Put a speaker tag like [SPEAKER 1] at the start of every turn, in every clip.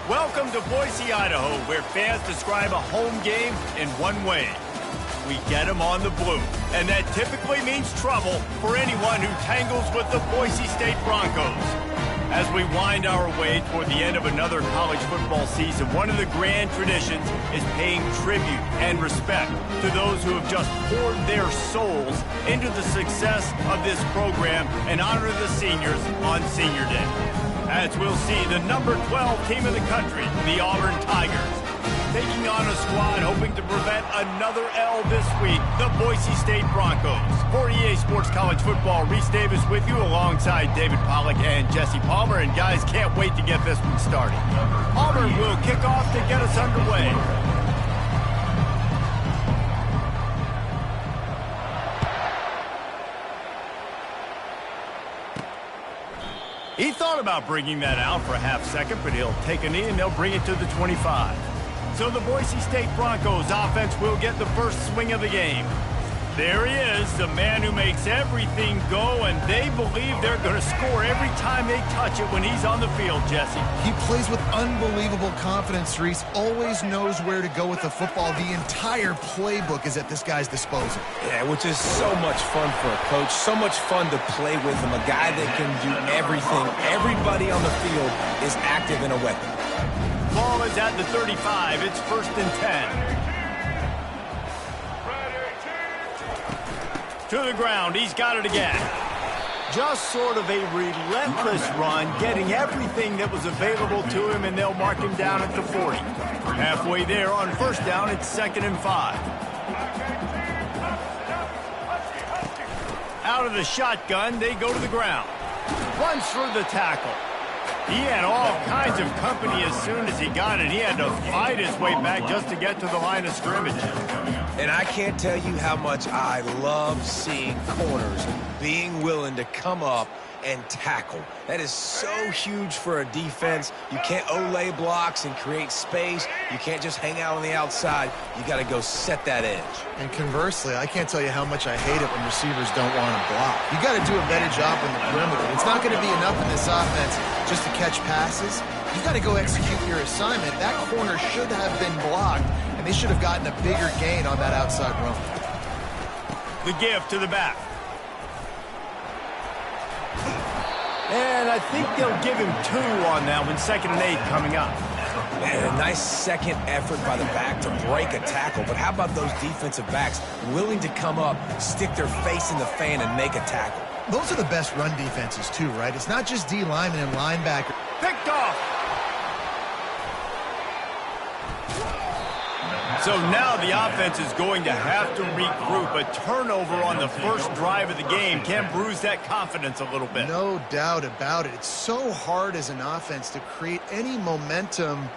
[SPEAKER 1] Welcome to Boise, Idaho, where fans describe a home game in one way. We get them on the blue, and that typically means trouble for anyone who tangles with the Boise State Broncos. As we wind our way toward the end of another college football season, one of the grand traditions is paying tribute and respect to those who have just poured their souls into the success of this program and honor the seniors on Senior Day. As we'll see the number 12 team in the country, the Auburn Tigers, taking on a squad hoping to prevent another L this week, the Boise State Broncos. For EA Sports College Football, Reese Davis with you alongside David Pollack and Jesse Palmer. And guys, can't wait to get this one started. Auburn will kick off to get us underway. He thought about bringing that out for a half second, but he'll take a knee and they'll bring it to the 25. So the Boise State Broncos offense will get the first swing of the game. There he is, the man who makes everything go, and they believe they're going to score every time they touch it when he's on the field, Jesse.
[SPEAKER 2] He plays with unbelievable confidence, Reese. Always knows where to go with the football. The entire playbook is at this guy's disposal.
[SPEAKER 3] Yeah, which is so much fun for a coach. So much fun to play with him. A guy that can do everything. Everybody on the field is active in a weapon.
[SPEAKER 1] Ball is at the 35. It's 1st and 10. To the ground. He's got it again. Just sort of a relentless run, getting everything that was available to him, and they'll mark him down at the 40. Halfway there on 1st down, it's 2nd and 5. Out of the shotgun, they go to the ground. Runs for the tackle. He had all kinds of company as soon as he got it. He had to fight his way back just to get to the line of scrimmage.
[SPEAKER 3] And I can't tell you how much I love seeing corners being willing to come up and tackle. That is so huge for a defense. You can't olay blocks and create space. You can't just hang out on the outside. You got to go set that edge.
[SPEAKER 2] And conversely, I can't tell you how much I hate it when receivers don't want to block. You got to do a better job on the perimeter. It's not going to be enough in this offense just to catch passes. You got to go execute your assignment. That corner should have been blocked, and they should have gotten a bigger gain on that outside run.
[SPEAKER 1] The give to the back. And I think they'll give him 2 on that one. 2nd and 8 coming up.
[SPEAKER 3] Man, a nice second effort by the back to break a tackle. But how about those defensive backs willing to come up, stick their face in the fan, and make a tackle?
[SPEAKER 2] Those are the best run defenses, too, right? It's not just D linemen and linebacker.
[SPEAKER 1] Picked off. So now the offense is going to have to regroup. A turnover on the first drive of the game can bruise that confidence a little bit.
[SPEAKER 2] No doubt about it. It's so hard as an offense to create any momentum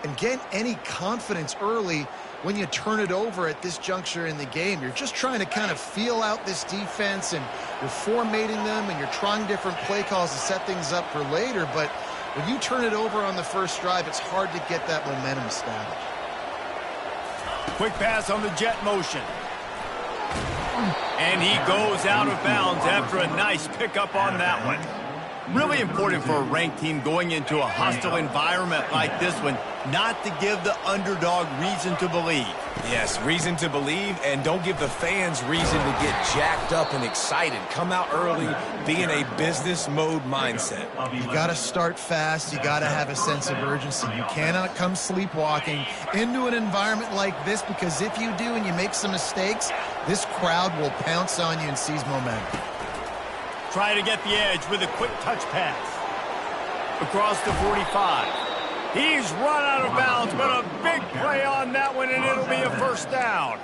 [SPEAKER 2] and get any confidence early when you turn it over at this juncture in the game. You're just trying to kind of feel out this defense, and you're formatting them, and you're trying different play calls to set things up for later. But when you turn it over on the first drive, it's hard to get that momentum established.
[SPEAKER 1] Quick pass on the jet motion. And he goes out of bounds after a nice pickup on that one. Really important for a ranked team going into a hostile environment like this one, not to give the underdog reason to believe.
[SPEAKER 3] Yes, reason to believe, and don't give the fans reason to get jacked up and excited. Come out early, be in a business mode mindset.
[SPEAKER 2] You got to start fast. You got to have a sense of urgency. You cannot come sleepwalking into an environment like this, because if you do and you make some mistakes, this crowd will pounce on you and seize momentum.
[SPEAKER 1] Try to get the edge with a quick touch pass. Across the 45. He's run out of bounds, but a big play on that one, and it'll be a 1st down.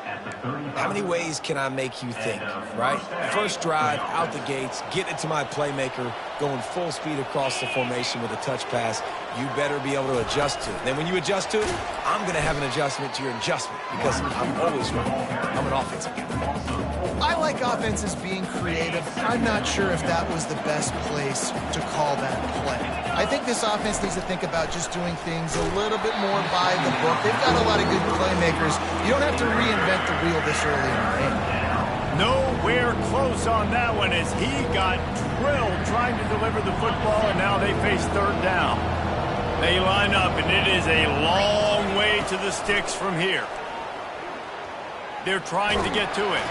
[SPEAKER 3] How many ways can I make you think, right? First drive, out the gates, get it to my playmaker, going full speed across the formation with a touch pass. You better be able to adjust to it. Then when you adjust to it, I'm going to have an adjustment to your adjustment, because I'm always wrong. I'm an offensive guy.
[SPEAKER 2] I like offenses being creative. I'm not sure if that was the best place to call that play. I think this offense needs to think about just doing things a little bit more by the book. They've got a lot of good playmakers. You don't have to reinvent the wheel this early in the game.
[SPEAKER 1] Nowhere close on that one as he got drilled trying to deliver the football, and now they face 3rd down. They line up, and it is a long way to the sticks from here. They're trying to get to it.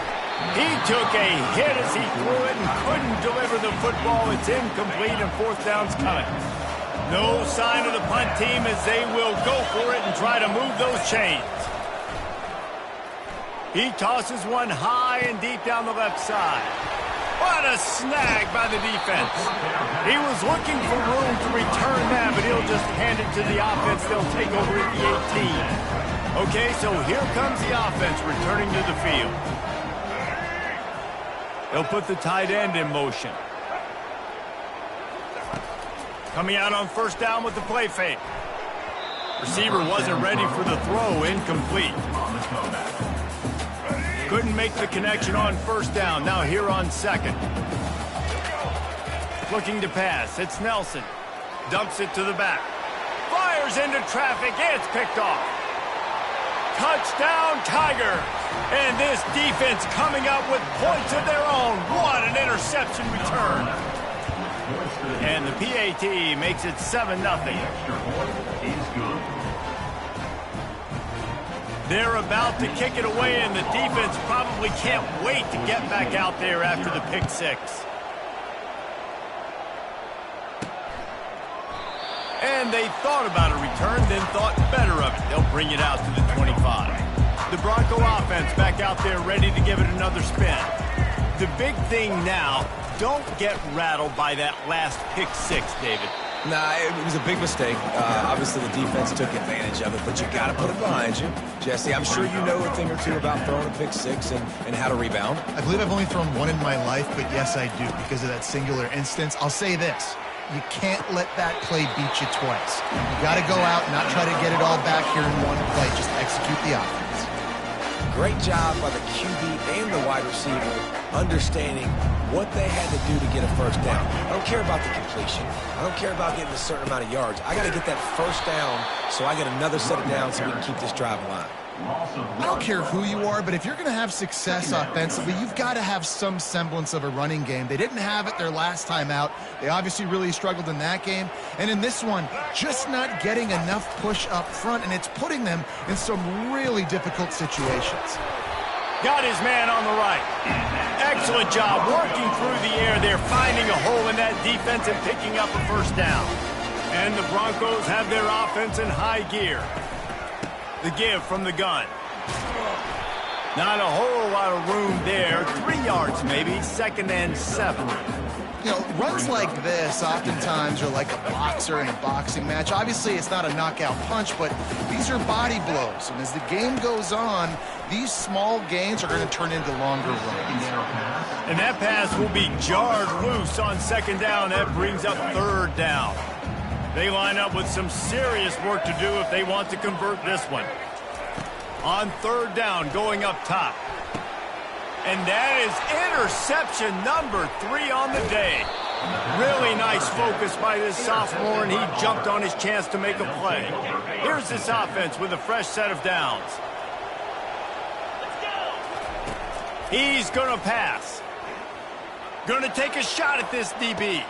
[SPEAKER 1] He took a hit as he threw it and couldn't deliver the football. It's incomplete, and fourth down's coming. No sign of the punt team as they will go for it and try to move those chains. He tosses one high and deep down the left side. What a snag by the defense. He was looking for room to return that, but he'll just hand it to the offense. They'll take over at the 18. Okay, so here comes the offense returning to the field. They'll put the tight end in motion. Coming out on first down with the play fake. Receiver wasn't ready for the throw, incomplete. Couldn't make the connection on first down. Now here on second. Looking to pass. It's Nelson. Dumps it to the back. Fires into traffic. It's picked off. Touchdown, Tigers. And this defense coming up with points of their own. What an interception return. And the PAT makes it 7-0. They're about to kick it away, and the defense probably can't wait to get back out there after the pick six. And they thought about a return, then thought better of it. They'll bring it out to the 25. The Bronco offense back out there ready to give it another spin. The big thing now, don't get rattled by that last pick six, David.
[SPEAKER 3] Nah, it was a big mistake. Obviously, the defense took advantage of it, but you got to put it behind you. Jesse, I'm sure you know a thing or two about throwing a pick six and how to rebound.
[SPEAKER 2] I believe I've only thrown one in my life, but yes, I do, because of that singular instance. I'll say this. You can't let that play beat you twice. You got to go out and not try to get it all back here in one play. Just execute the offense.
[SPEAKER 3] Great job by the QB and the wide receiver understanding what they had to do to get a first down. I don't care about the completion. I don't care about getting a certain amount of yards. I got to get that first down so I get another set of downs so we can keep this drive alive.
[SPEAKER 2] I don't care who you are, but if you're going to have success offensively, you've got to have some semblance of a running game. They didn't have it their last time out. They obviously really struggled in that game. And in this one, just not getting enough push up front, and it's putting them in some really difficult situations.
[SPEAKER 1] Got his man on the right. Excellent job working through the air there, finding a hole in that defense and picking up a first down. And the Broncos have their offense in high gear. The give from the gun. Not a whole lot of room there. 3 yards maybe, 2nd and 7.
[SPEAKER 2] You know, runs like this oftentimes are like a boxer in a boxing match. Obviously, it's not a knockout punch, but these are body blows. And as the game goes on, these small gains are going to turn into longer runs.
[SPEAKER 1] And that pass will be jarred loose on 2nd down. That brings up 3rd down. They line up with some serious work to do if they want to convert this one. On 3rd down, going up top. And that is interception number 3 on the day. Really nice focus by this sophomore, and he jumped on his chance to make a play. Here's this offense with a fresh set of downs. He's going to pass. Going to take a shot at this DB.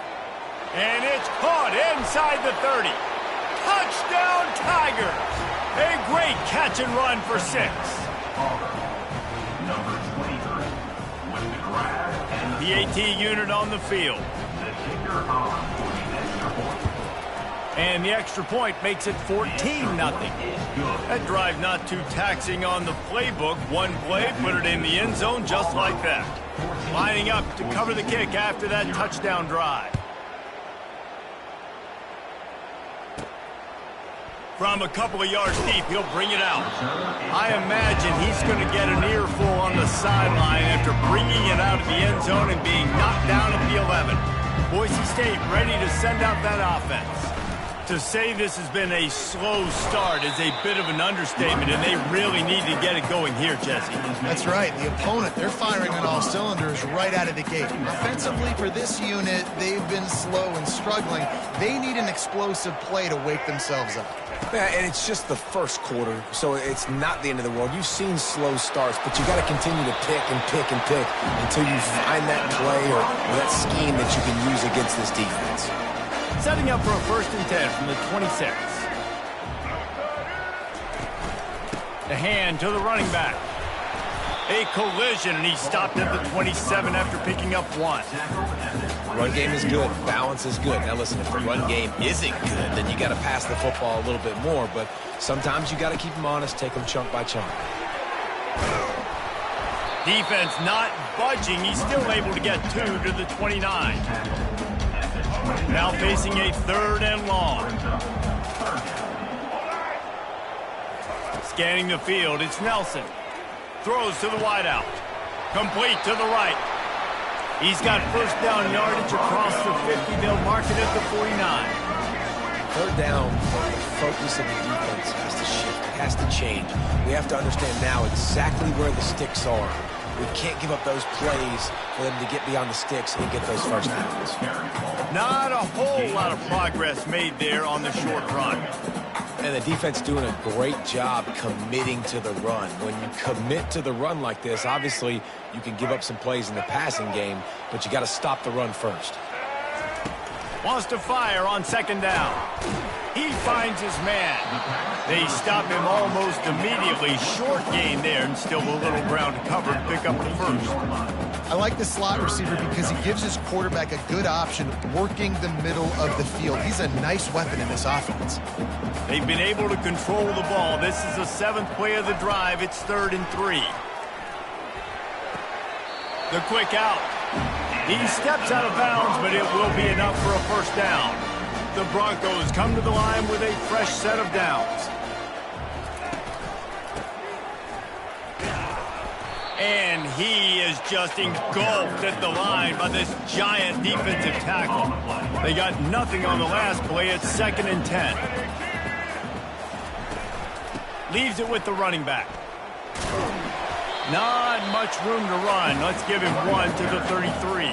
[SPEAKER 1] And it's caught inside the 30. Touchdown, Tigers. A great catch and run for 6.
[SPEAKER 4] Number 23 with the grab and the
[SPEAKER 1] PAT unit on the field.
[SPEAKER 4] The kicker on for the extra point.
[SPEAKER 1] And the extra point makes it 14-0. That drive not too taxing on the playbook. One play, put it in the end zone just like that. Lining up to cover the kick after that touchdown drive. From a couple of yards deep, he'll bring it out. I imagine he's going to get an earful on the sideline after bringing it out of the end zone and being knocked down at the 11. Boise State ready to send out that offense. To say this has been a slow start is a bit of an understatement, and they really need to get it going here, Jesse.
[SPEAKER 2] That's right. The opponent, they're firing on all cylinders right out of the gate. Offensively, for this unit, they've been slow and struggling. They need an explosive play to wake themselves up.
[SPEAKER 3] Yeah, and it's just the first quarter, so it's not the end of the world. You've seen slow starts, but you got to continue to pick and pick and pick until you find that play or that scheme that you can use against this defense.
[SPEAKER 1] Setting up for a 1st and 10 from the 26. The hand to the running back. A collision, and he stopped at the 27 after picking up 1.
[SPEAKER 3] Run game is good. Balance is good. Now listen, if the run game isn't good, then you got to pass the football a little bit more. But sometimes you got to keep them honest, take them chunk by chunk.
[SPEAKER 1] Defense not budging. He's still able to get 2 to the 29. Now facing a 3rd and long. Scanning the field, it's Nelson. Throws to the wideout. Complete to the right. He's got 1st down yardage across the 50. They'll mark it at the 49.
[SPEAKER 3] 3rd down, the focus of the defense has to shift. It has to change. We have to understand now exactly where the sticks are. We can't give up those plays for them to get beyond the sticks and get those 1st downs.
[SPEAKER 1] Not a whole lot of progress made there on the short run.
[SPEAKER 3] And the defense doing a great job committing to the run. When you commit to the run like this, obviously you can give up some plays in the passing game, but you got to stop the run first.
[SPEAKER 1] Wants to fire on 2nd down. He finds his man. They stop him almost immediately. Short gain there, and still a little ground to cover to pick up the 1st.
[SPEAKER 2] I like the slot receiver because he gives his quarterback a good option working the middle of the field. He's a nice weapon in this offense.
[SPEAKER 1] They've been able to control the ball. This is the 7th play of the drive. It's 3rd and 3. The quick out. He steps out of bounds, but it will be enough for a 1st down. The Broncos come to the line with a fresh set of downs. And he is just engulfed at the line by this giant defensive tackle. They got nothing on the last play. It's 2nd and 10. Leaves it with the running back. Not much room to run. Let's give him 1 to the 33.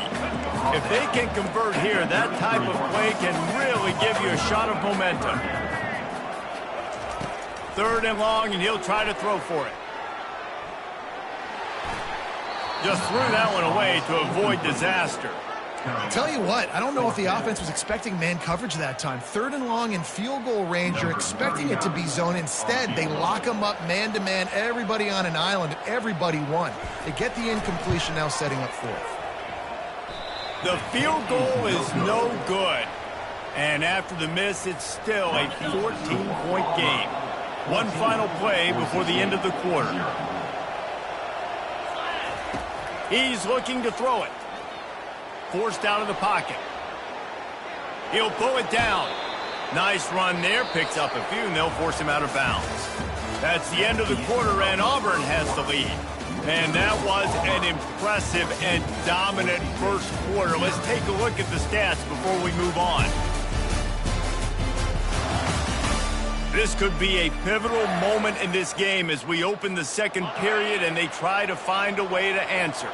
[SPEAKER 1] If they can convert here, that type of play can really give you a shot of momentum. 3rd and long, and he'll try to throw for it. Just threw that one away to avoid disaster.
[SPEAKER 2] Tell you what, I don't know if the offense was expecting man coverage that time. 3rd and long in field goal range, you're expecting it to be zone. Instead, they lock them up man-to-man, everybody on an island, and everybody won. They get the incompletion, now setting up 4th.
[SPEAKER 1] The field goal is no good. And after the miss, it's still a 14-point game. One final play before the end of the quarter. He's looking to throw it. Forced out of the pocket. He'll pull it down. Nice run there. Picks up a few, and they'll force him out of bounds. That's the end of the quarter, and Auburn has the lead. And that was an impressive and dominant 1st quarter. Let's take a look at the stats before we move on. This could be a pivotal moment in this game as we open the 2nd period and they try to find a way to answer.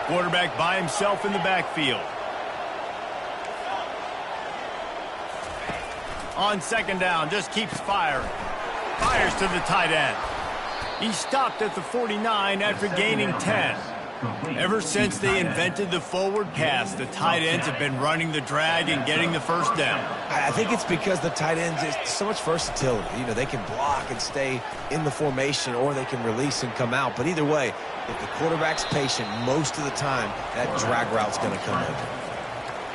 [SPEAKER 1] Quarterback by himself in the backfield. On 2nd down, just keeps firing. Fires to the tight end. He stopped at the 49 after gaining 10. Ever since they invented the forward pass, the tight ends have been running the drag and getting the 1st down.
[SPEAKER 3] I think it's because the tight ends, is so much versatility. You know, they can block and stay in the formation, or they can release and come out. But either way, if the quarterback's patient, most of the time, that drag route's going to come open.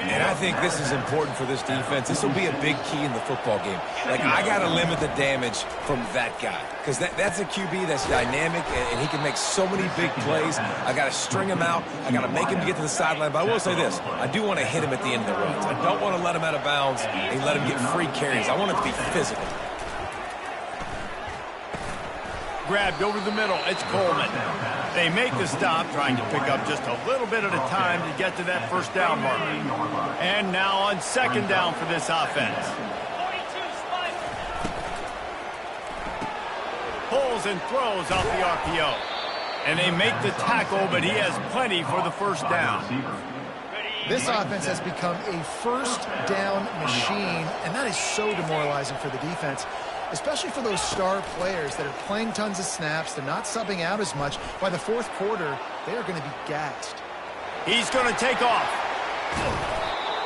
[SPEAKER 5] And I think this is important for this defense. This will be a big key in the football game. Like, I got to limit the damage from that guy, because that's a QB that's dynamic, and he can make so many big plays. I got to string him out. I got to make him get to the sideline. But I will say this. I do want to hit him at the end of the runs. I don't want to let him out of bounds and let him get free carries. I want it to be physical.
[SPEAKER 1] Grabbed over the middle. It's Coleman. They make the stop, trying to pick up just a little bit at a time to get to that 1st down mark. And now on 2nd down for this offense. Pulls and throws off the RPO. And they make the tackle, but he has plenty for the 1st down.
[SPEAKER 2] This offense has become a 1st down machine, and that is so demoralizing for the defense, especially for those star players that are playing tons of snaps. They're not subbing out as much. By the 4th quarter, they are going to be gassed.
[SPEAKER 1] He's going to take off.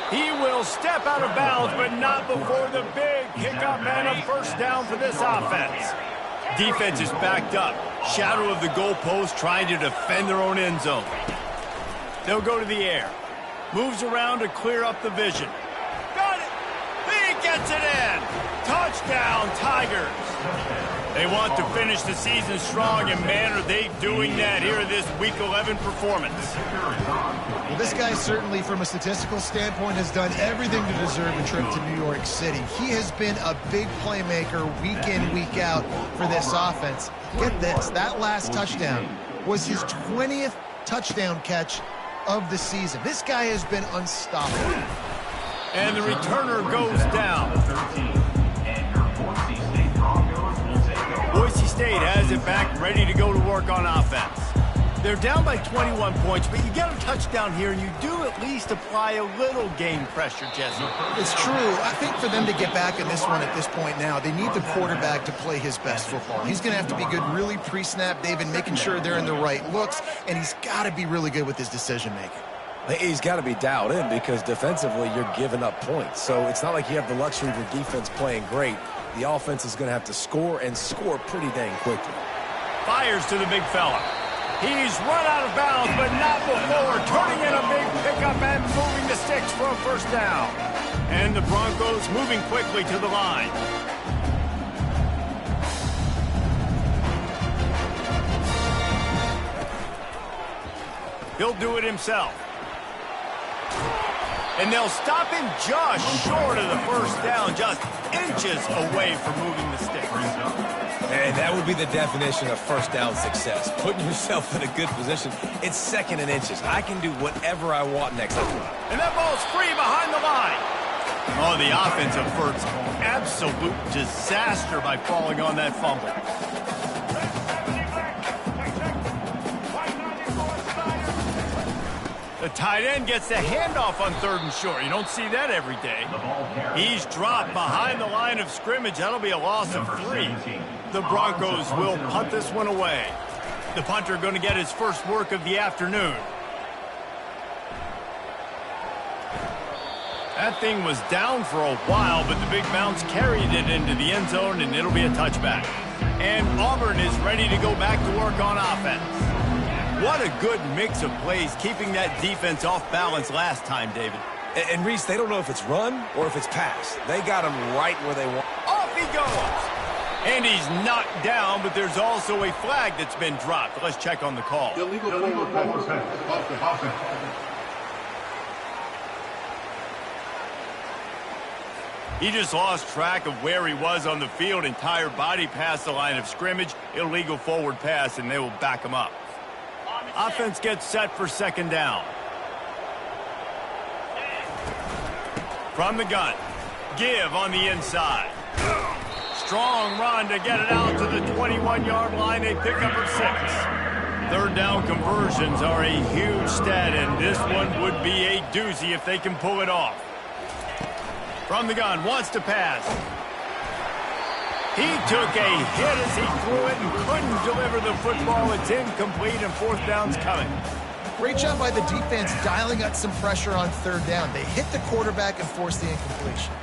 [SPEAKER 1] He will step out of bounds, but not before the big pickup and a first down for this offense. Defense is backed up. Shadow of the goalpost trying to defend their own end zone. They'll go to the air. Moves around to clear up the vision. Got it! He gets it in! Touchdown, Tigers! They want to finish the season strong, and man, are they doing that here in this Week 11 performance.
[SPEAKER 2] Well, this guy certainly, from a statistical standpoint, has done everything to deserve a trip to New York City. He has been a big playmaker week in, week out for this offense. Get this, that last touchdown was his 20th touchdown catch of the season. This guy has been unstoppable.
[SPEAKER 1] And the returner goes down. Boise State has it back, ready to go to work on offense. They're down by 21 points, but you get a touchdown here, and you do at least apply a little game pressure, Jesse.
[SPEAKER 2] It's true. I think for them to get back in this one at this point now, they need the quarterback to play his best football. He's going to have to be good really pre-snap, David, making sure they're in the right looks, and he's got to be really good with his decision-making.
[SPEAKER 3] He's got to be dialed in because defensively you're giving up points. So it's not like you have the luxury of your defense playing great. The offense is going to have to score and score pretty dang quickly.
[SPEAKER 1] Fires to the big fella. He's run out of bounds, but not before turning in a big pickup and moving the sticks for a first down. And the Broncos moving quickly to the line. He'll do it himself. And they'll stop him just short of the first down, just inches away from moving the sticks.
[SPEAKER 3] And that would be the definition of first down success. Putting yourself in a good position. It's second and inches. I can do whatever I want next time.
[SPEAKER 1] And that ball's free behind the line. Oh, the offense averts absolute disaster by falling on that fumble. The tight end gets the handoff on 3rd and short. You don't see that every day. He's dropped behind the line of scrimmage. That'll be a loss of 3. The Broncos will punt this one away. The punter going to get his first work of the afternoon. That thing was down for a while, but the big bounce carried it into the end zone, and it'll be a touchback. And Auburn is ready to go back to work on offense. What a good mix of plays, keeping that defense off balance last time, David.
[SPEAKER 3] And Reese, they don't know if it's run or if it's pass. They got him right where they want.
[SPEAKER 1] Off he goes! And he's knocked down, but there's also a flag that's been dropped. Let's check on the call.
[SPEAKER 4] Illegal forward pass.
[SPEAKER 1] He just lost track of where he was on the field. Entire body past the line of scrimmage. Illegal forward pass, and they will back him up. Offense gets set for second down. From the gun. Give on the inside. Strong run to get it out to the 21-yard line. A pickup of 6. 3rd down conversions are a huge stat, and this one would be a doozy if they can pull it off. From the gun, wants to pass. He took a hit as he threw it and couldn't deliver the football. It's incomplete, and 4th down's coming.
[SPEAKER 2] Great job by the defense dialing up some pressure on 3rd down. They hit the quarterback and forced the incompletion.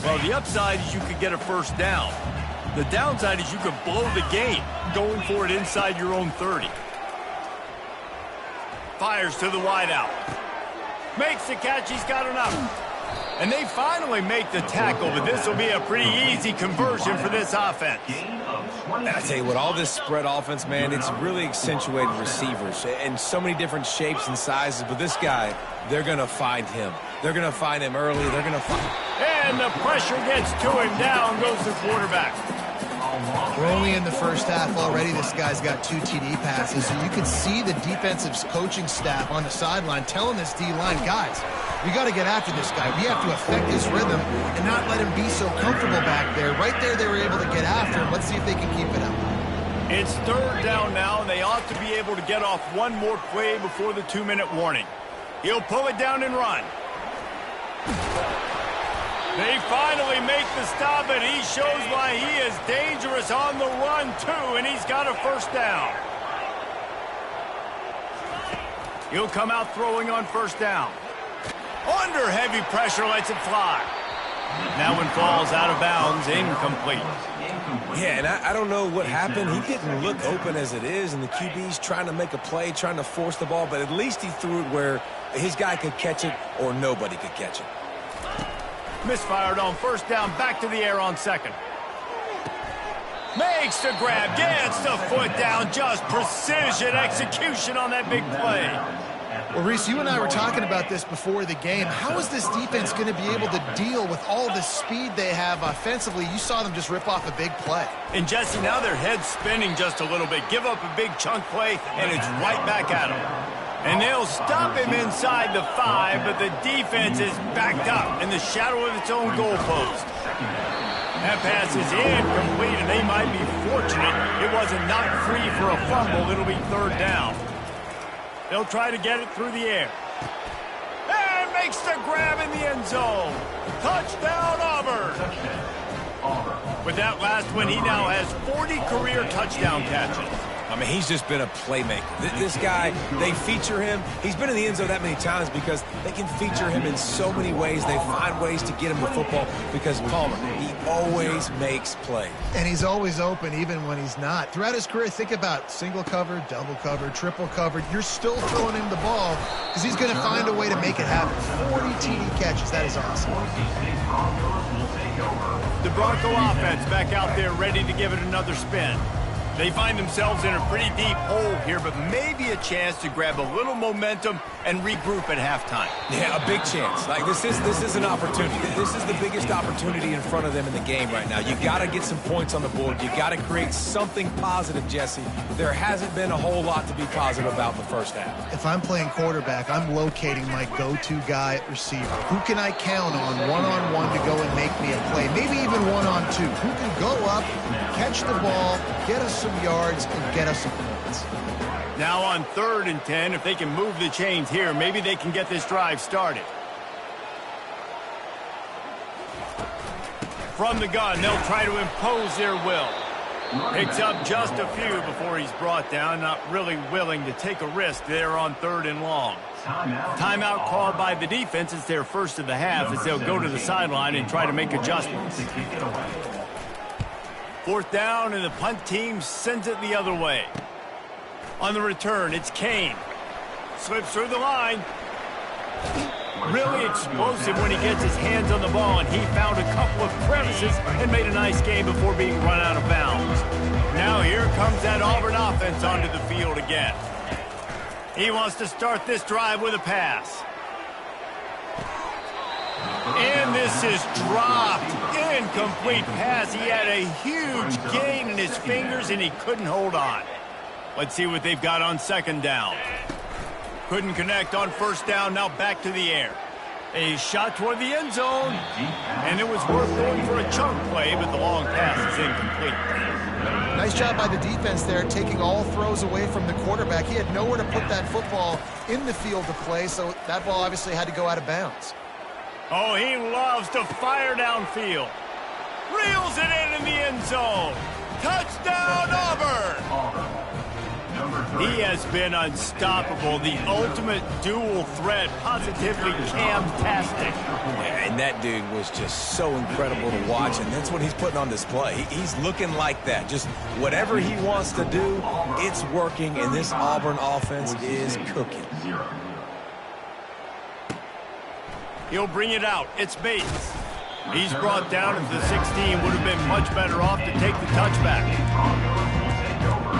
[SPEAKER 1] Well, the upside is you could get a first down. The downside is you could blow the game going for it inside your own 30. Fires to the wideout. Makes the catch. He's got enough. And they finally make the tackle, but this will be a pretty easy conversion for this offense.
[SPEAKER 3] And I tell you what, all this spread offense, man, it's really accentuated receivers in so many different shapes and sizes. But this guy, they're going to find him. They're going to find him early. They're going to find him.
[SPEAKER 1] And the pressure gets to him. Down goes the quarterback.
[SPEAKER 2] We're only in the first half already. This guy's got 2 TD passes. And you can see the defensive coaching staff on the sideline telling this D-line, guys, we got to get after this guy. We have to affect his rhythm and not let him be so comfortable back there. Right there, they were able to get after him. Let's see if they can keep it up.
[SPEAKER 1] It's 3rd down now, and they ought to be able to get off one more play before the 2-minute warning. He'll pull it down and run. They finally make the stop, and he shows why he is dangerous on the run, too, and he's got a first down. He'll come out throwing on first down. Under heavy pressure, lets it fly. That one falls out of bounds, incomplete.
[SPEAKER 5] Yeah, and I don't know what happened. He didn't look open as it is, and the QB's trying to make a play, trying to force the ball, but at least he threw it where his guy could catch it or nobody could catch it.
[SPEAKER 1] Misfired on first down, back to the air on second. Makes the grab, gets the foot down, just precision execution on that big play.
[SPEAKER 2] Well, Reese, you and I were talking about this before the game. How is this defense going to be able to deal with all the speed they have offensively? You saw them just rip off a big play.
[SPEAKER 1] And, Jesse, now their head's spinning just a little bit. Give up a big chunk play, and it's right back at them. And they'll stop him inside the 5, but the defense is backed up in the shadow of its own goalpost. That pass is incomplete, and they might be fortunate it wasn't knocked free for a fumble. It'll be third down. They'll try to get it through the air. And makes the grab in the end zone. Touchdown, Auburn. With that last one, he now has 40 career touchdown catches.
[SPEAKER 5] I mean, he's just been a playmaker. This guy, they feature him. He's been in the end zone that many times because they can feature him in so many ways. They find ways to get him the football because Palmer, he always makes plays.
[SPEAKER 2] And he's always open even when he's not. Throughout his career, think about single covered, double covered, triple covered. You're still throwing him the ball because he's going to find a way to make it happen. 40 TD catches. That is awesome.
[SPEAKER 1] The Bronco offense back out there ready to give it another spin. They find themselves in a pretty deep hole here, but maybe a chance to grab a little momentum and regroup at halftime.
[SPEAKER 5] Yeah, a big chance. Like this is an opportunity. This is the biggest opportunity in front of them in the game right now. You got to get some points on the board. You got to create something positive, Jesse. There hasn't been a whole lot to be positive about in the first half.
[SPEAKER 2] If I'm playing quarterback, I'm locating my go-to guy at receiver. Who can I count on one-on-one to go and make me a play? Maybe even one-on-two. Who can go up, catch the ball, get us some yards, and get us some points.
[SPEAKER 1] Now on 3rd and 10, if they can move the chains here, maybe they can get this drive started. From the gun, they'll try to impose their will. Picks up just a few before he's brought down, not really willing to take a risk there on 3rd and long. Timeout called by the defense. It's their first of the half as they'll go to the sideline and try to make adjustments. 4th down, and the punt team sends it the other way. On the return, it's Kane. Slips through the line. Really explosive when he gets his hands on the ball, and he found a couple of crevices and made a nice game before being run out of bounds. Now here comes that Auburn offense onto the field again. He wants to start this drive with a pass. And this is dropped. Incomplete pass. He had a huge gain in his fingers, and he couldn't hold on. Let's see what they've got on 2nd down. Couldn't connect on 1st down. Now back to the air. A shot toward the end zone. And it was worth going for a chunk play, but the long pass is incomplete.
[SPEAKER 2] Nice job by the defense there, taking all throws away from the quarterback. He had nowhere to put that football in the field to play, so that ball obviously had to go out of bounds.
[SPEAKER 1] Oh, he loves to fire downfield. Reels it in the end zone. Touchdown, Auburn! He has been unstoppable. The ultimate dual threat, positively cam-tastic.
[SPEAKER 5] Yeah, and that dude was just so incredible to watch, and that's what he's putting on display. He's looking like that. Just whatever he wants to do, it's working, and this Auburn offense is cooking.
[SPEAKER 1] He'll bring it out. It's Bates. He's brought down at the 16. Would have been much better off to take the touchback.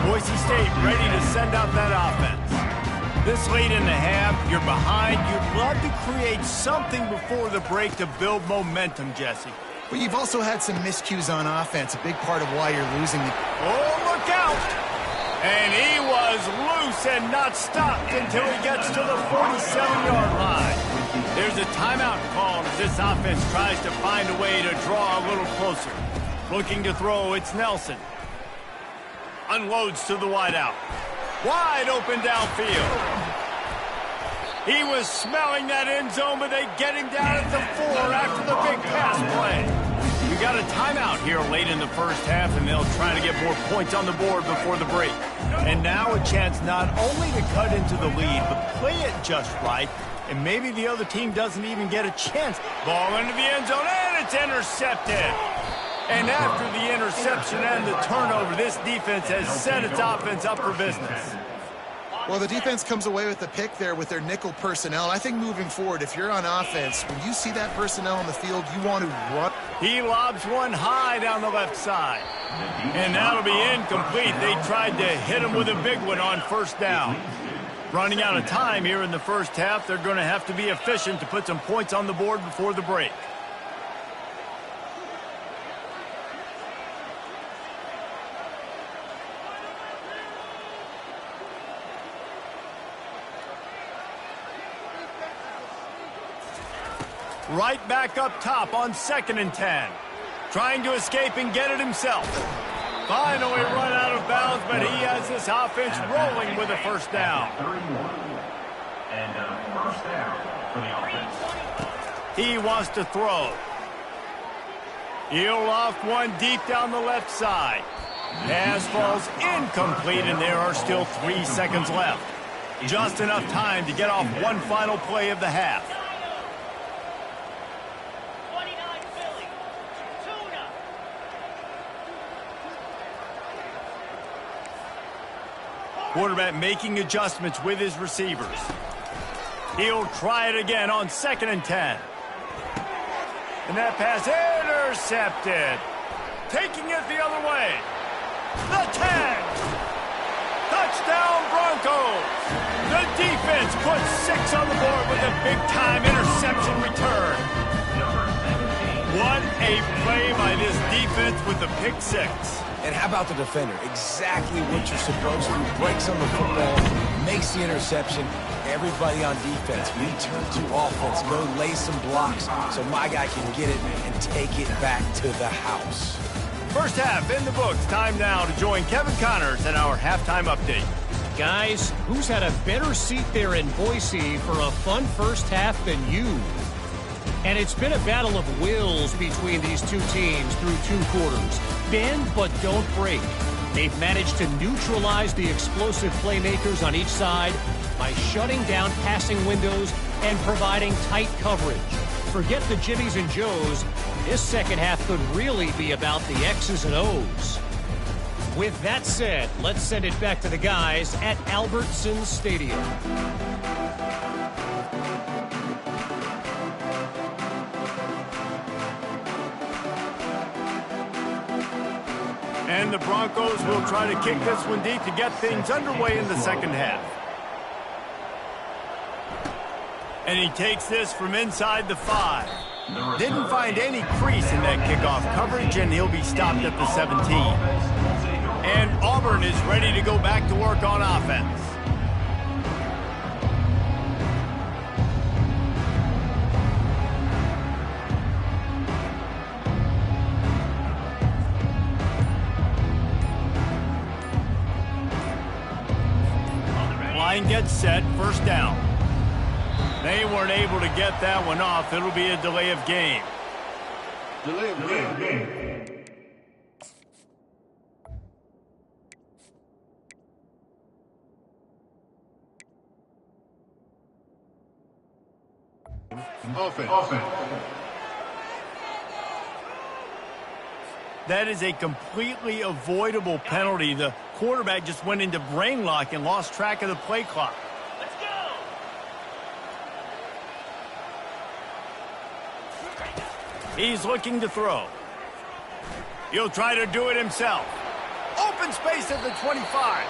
[SPEAKER 1] Boise State ready to send out that offense. This late in the half, you're behind. You'd love to create something before the break to build momentum, Jesse.
[SPEAKER 2] But you've also had some miscues on offense, a big part of why you're losing.
[SPEAKER 1] Oh, look out! And he was loose and not stopped until he gets to the 47-yard line. There's a timeout called as this offense tries to find a way to draw a little closer. Looking to throw, it's Nelson. Unloads to the wideout. Wide open downfield. He was smelling that end zone, but they get him down at the 4 after the big pass play. We got a timeout here late in the first half, and they'll try to get more points on the board before the break. And now a chance not only to cut into the lead, but play it just right, and maybe the other team doesn't even get a chance. Ball into the end zone, and it's intercepted. And after the interception and the turnover, this defense has set its offense up for business.
[SPEAKER 2] Well, the defense comes away with the pick there with their nickel personnel. I think moving forward, if you're on offense, when you see that personnel on the field, you want to run.
[SPEAKER 1] He lobs one high down the left side. And that'll be incomplete. They tried to hit him with a big one on first down. Running out of time here in the first half, they're going to have to be efficient to put some points on the board before the break. Right back up top on 2nd and 10. Trying to escape and get it himself. Finally run out of bounds, but he has this offense rolling with a first down.
[SPEAKER 4] 31. And first down for the offense.
[SPEAKER 1] He wants to throw. He'll loft one deep down the left side. Pass falls incomplete, and there are still 3 seconds left. Just enough time to get off one final play of the half. Quarterback making adjustments with his receivers. He'll try it again on 2nd and 10. And that pass intercepted. Taking it the other way. The 10. Touchdown Broncos. The defense puts 6 on the board with a big-time interception return. What a play by this defense with the pick 6.
[SPEAKER 3] And how about the defender? Exactly what you're supposed to do. Breaks on the football, makes the interception. Everybody on defense, we turn to offense. Go lay some blocks so my guy can get it and take it back to the house.
[SPEAKER 1] First half in the books. Time now to join Kevin Connors in our halftime update.
[SPEAKER 6] Guys, who's had a better seat there in Boise for a fun first half than you? And it's been a battle of wills between these two teams through 2 quarters. Bend but don't break. They've managed to neutralize the explosive playmakers on each side by shutting down passing windows and providing tight coverage. Forget the Jimmies and Joes. This second half could really be about the X's and O's. With that said, let's send it back to the guys at Albertson Stadium.
[SPEAKER 1] And the Broncos will try to kick this one deep to get things underway in the second half. And he takes this from inside the 5. Didn't find any crease in that kickoff coverage, and he'll be stopped at the 17. And Auburn is ready to go back to work on offense. Line gets set, first down. They weren't able to get that one off. It'll be a delay of game.
[SPEAKER 4] Delay of game. Offense.
[SPEAKER 1] That is a completely avoidable penalty. The quarterback just went into brain lock and lost track of the play clock. Let's go! He's looking to throw. He'll try to do it himself. Open space at the 25.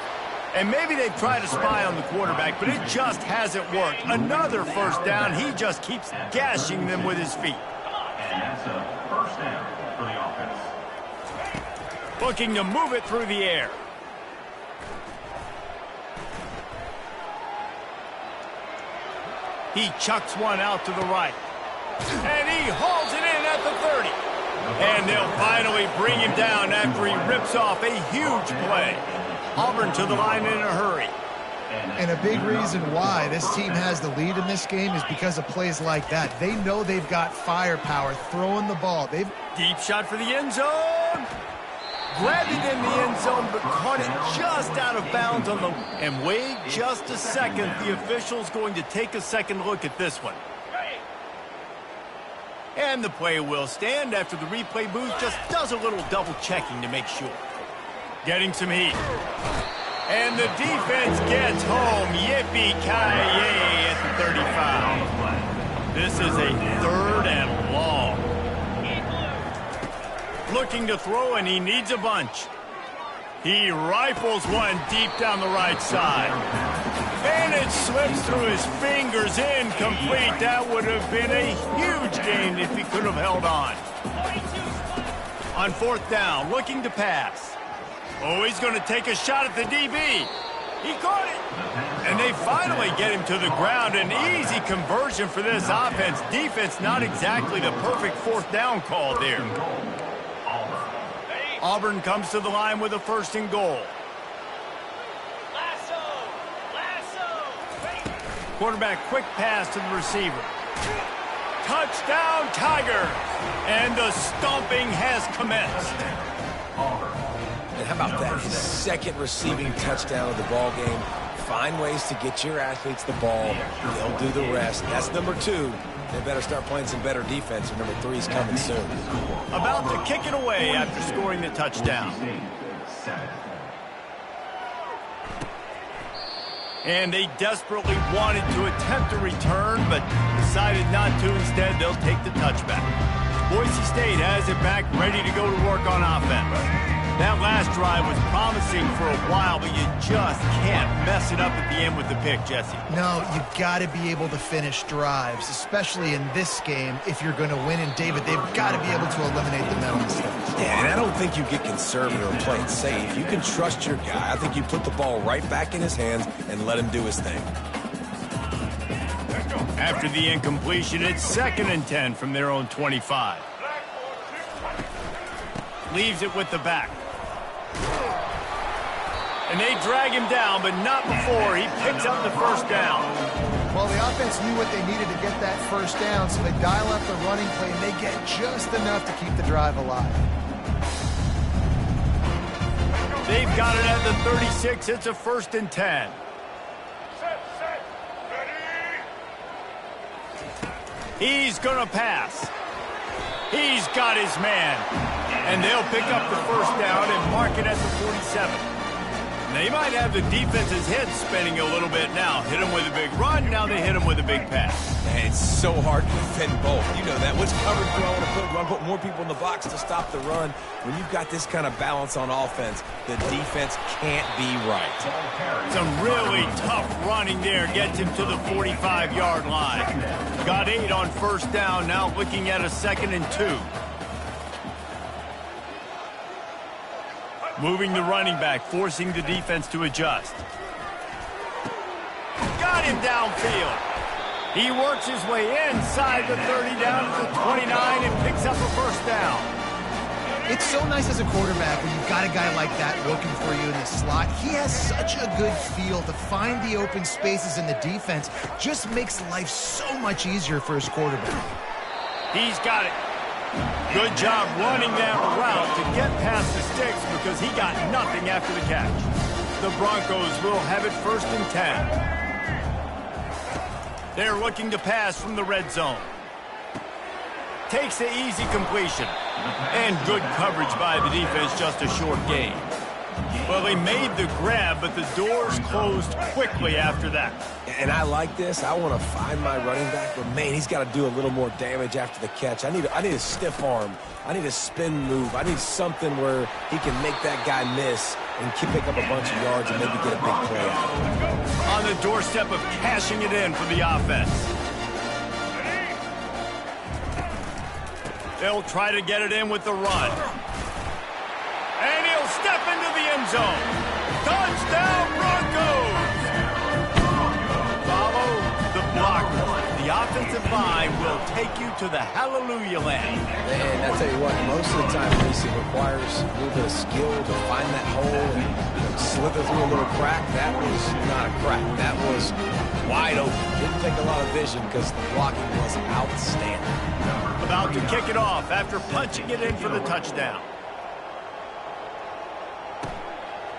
[SPEAKER 1] And maybe they try to spy on the quarterback, but it just hasn't worked. Another first down. He just keeps gashing them with his feet.
[SPEAKER 4] And that's a first down for the offense.
[SPEAKER 1] Looking to move it through the air. He chucks one out to the right. And he hauls it in at the 30. And they'll finally bring him down after he rips off a huge play. Auburn to the line in a hurry.
[SPEAKER 2] And a big reason why this team has the lead in this game is because of plays like that. They know they've got firepower throwing the ball.
[SPEAKER 1] Deep shot for the end zone. Grabbed it in the end zone, but caught it just out of bounds on the... And wait just a second. The official's going to take a second look at this one. And the play will stand after the replay booth just does a little double checking to make sure. Getting some heat. And the defense gets home. Yippee-ki-yay at the 35. This is a 3rd and long. Looking to throw, and he needs a bunch. He rifles one deep down the right side. And it slips through his fingers, incomplete. That would have been a huge gain if he could have held on. On 4th down, looking to pass. Oh, he's going to take a shot at the DB. He caught it. And they finally get him to the ground. An easy conversion for this offense. Defense, not exactly the perfect 4th down call there. Auburn comes to the line with a 1st and goal. Quarterback, quick pass to the receiver. Touchdown, Tigers! And the stomping has commenced.
[SPEAKER 3] And how about that? His 2nd receiving touchdown of the ball game. Find ways to get your athletes the ball. They'll do the rest. That's number 2. They better start playing some better defense, or number 3 is coming soon.
[SPEAKER 1] About to kick it away after scoring the touchdown. And they desperately wanted to attempt a return, but decided not to. Instead, they'll take the touchback. Boise State has it back, ready to go to work on offense. That last drive was promising for a while, but you just can't mess it up at the end with the pick, Jesse.
[SPEAKER 2] No, you've got to be able to finish drives, especially in this game. If you're going to win, and David, they've got to be able to eliminate the mental mistakes.
[SPEAKER 3] Yeah, and I don't think you get conservative or play it safe. You can trust your guy. I think you put the ball right back in his hands and let him do his thing.
[SPEAKER 1] After the incompletion, it's 2nd and 10 from their own 25. Leaves it with the back. And they drag him down, but not before he picks up the 1st down.
[SPEAKER 2] Well, the offense knew what they needed to get that 1st down, so they dial up the running play, and they get just enough to keep the drive alive.
[SPEAKER 1] They've got it at the 36. It's a 1st and 10. He's going to pass. He's got his man. And they'll pick up the 1st down and mark it at the 47. They might have the defense's head spinning a little bit now. Hit him with a big run, now they hit him with a big pass.
[SPEAKER 3] Man, it's so hard to defend both. You know that. Which coverage do I want to put? Do I put more people in the box to stop the run? When you've got this kind of balance on offense, the defense can't be right.
[SPEAKER 1] Some really tough running there gets him to the 45-yard line. Got 8 on 1st down, now looking at a 2nd and 2. Moving the running back, forcing the defense to adjust. Got him downfield. He works his way inside the 30 down to the 29 and picks up a 1st down.
[SPEAKER 2] It's so nice as a quarterback when you've got a guy like that working for you in the slot. He has such a good feel to find the open spaces in the defense. Just makes life so much easier for his quarterback.
[SPEAKER 1] He's got it. Good job running that route to get past the sticks because he got nothing after the catch. The Broncos will have it 1st and 10. They're looking to pass from the red zone. Takes the easy completion. And good coverage by the defense, just a short gain. Well, they made the grab, but the doors closed quickly after that.
[SPEAKER 3] And I like this. I want to find my running back, but man, he's got to do a little more damage after the catch. I need a stiff arm. I need a spin move. I need something where he can make that guy miss and pick up a bunch of yards and maybe get a big play out.
[SPEAKER 1] On the doorstep of cashing it in for the offense. They'll try to get it in with the run. And he'll step into the end zone. Touchdown, Broncos! Follow the blocker. The offensive spine will take you to the hallelujah land.
[SPEAKER 3] And I tell you what, most of the time racing requires a little bit of skill to find that hole and slither through a little crack. That was not a crack. That was wide open. Didn't take a lot of vision because the blocking was outstanding.
[SPEAKER 1] About to kick it off after punching it in for the touchdown.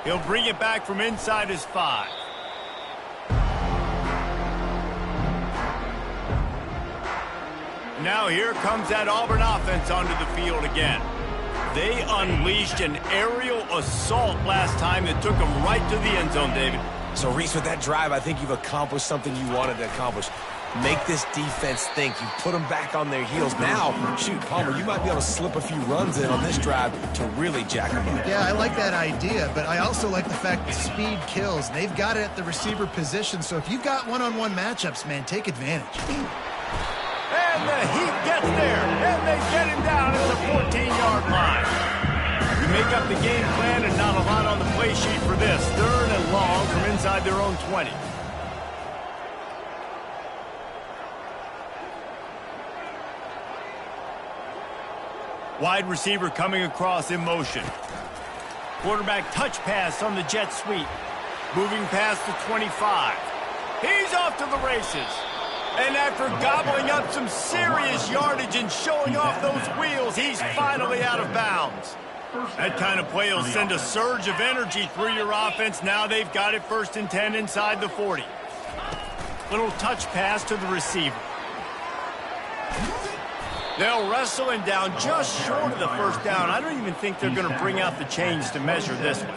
[SPEAKER 1] He'll bring it back from inside his 5. Now here comes that Auburn offense onto the field again. They unleashed an aerial assault last time that took them right to the end zone, David.
[SPEAKER 3] So, Reese, with that drive, I think you've accomplished something you wanted to accomplish. Make this defense think. You put them back on their heels. Now, shoot, Palmer, you might be able to slip a few runs in on this drive to really jack them up.
[SPEAKER 2] Yeah, I like that idea, but I also like the fact that speed kills. They've got it at the receiver position, so if you've got one-on-one matchups, man, take advantage.
[SPEAKER 1] And the heat gets there, and they get him down at the 14-yard line. We make up the game plan and not a lot on the play sheet for this. 3rd and long from inside their own 20. Wide receiver coming across in motion. Quarterback touch pass on the jet sweep. Moving past the 25. He's off to the races. And after gobbling up some serious yardage and showing off those wheels, he's finally out of bounds. That kind of play will send a surge of energy through your offense. Now they've got it 1st and 10 inside the 40. Little touch pass to the receiver. They'll wrestle him down just short of the 1st down. I don't even think they're going to bring out the chains to measure this one.